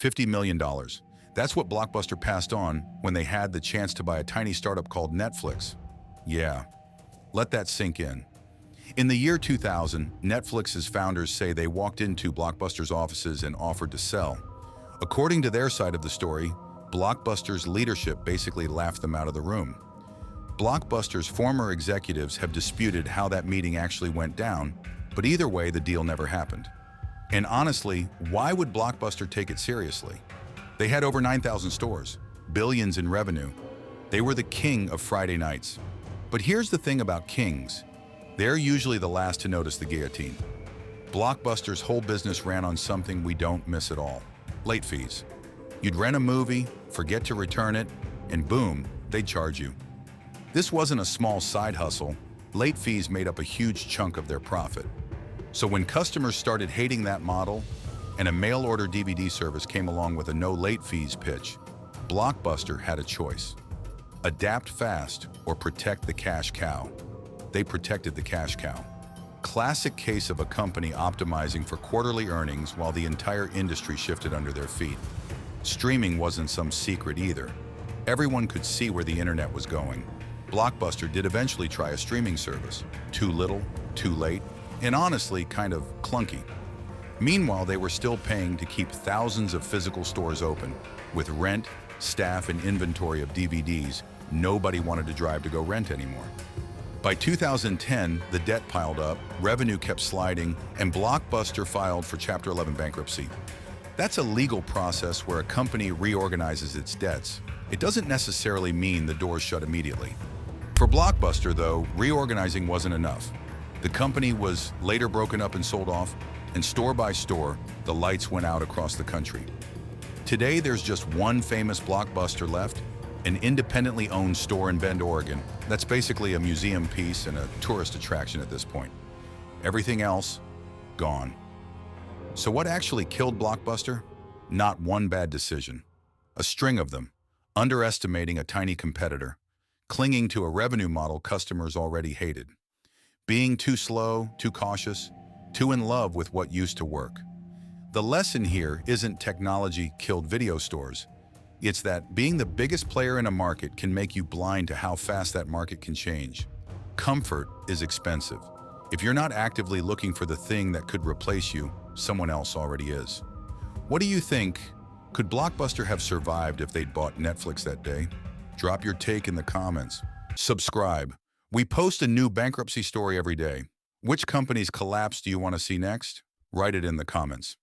$50 million. That's what Blockbuster passed on when they had the chance to buy a tiny startup called Netflix. Yeah, let that sink in. In the year 2000, Netflix's founders say they walked into Blockbuster's offices and offered to sell. According to their side of the story, Blockbuster's leadership basically laughed them out of the room. Blockbuster's former executives have disputed how that meeting actually went down, but either way, the deal never happened. And honestly, why would Blockbuster take it seriously? They had over 9,000 stores, billions in revenue. They were the king of Friday nights. But here's the thing about kings. They're usually the last to notice the guillotine. Blockbuster's whole business ran on something we don't miss at all: late fees. You'd rent a movie, forget to return it, and boom, they'd charge you. This wasn't a small side hustle. Late fees made up a huge chunk of their profit. So when customers started hating that model, and a mail-order DVD service came along with a no late fees pitch, Blockbuster had a choice: adapt fast or protect the cash cow. They protected the cash cow. Classic case of a company optimizing for quarterly earnings while the entire industry shifted under their feet. Streaming wasn't some secret either. Everyone could see where the internet was going. Blockbuster did eventually try a streaming service. Too little, too late, and honestly kind of clunky. Meanwhile, they were still paying to keep thousands of physical stores open. With rent, staff, and inventory of DVDs, nobody wanted to drive to go rent anymore. By 2010, the debt piled up, revenue kept sliding, and Blockbuster filed for Chapter 11 bankruptcy. That's a legal process where a company reorganizes its debts. It doesn't necessarily mean the doors shut immediately. For Blockbuster, though, reorganizing wasn't enough. The company was later broken up and sold off, and store by store, the lights went out across the country. Today, there's just one famous Blockbuster left, an independently owned store in Bend, Oregon. That's basically a museum piece and a tourist attraction at this point. Everything else, gone. So what actually killed Blockbuster? Not one bad decision. A string of them: underestimating a tiny competitor, clinging to a revenue model customers already hated, being too slow, too cautious, too in love with what used to work. The lesson here isn't technology killed video stores. It's that being the biggest player in a market can make you blind to how fast that market can change. Comfort is expensive. If you're not actively looking for the thing that could replace you, someone else already is. What do you think? Could Blockbuster have survived if they'd bought Netflix that day? Drop your take in the comments. Subscribe. We post a new bankruptcy story every day. Which company's collapse do you want to see next? Write it in the comments.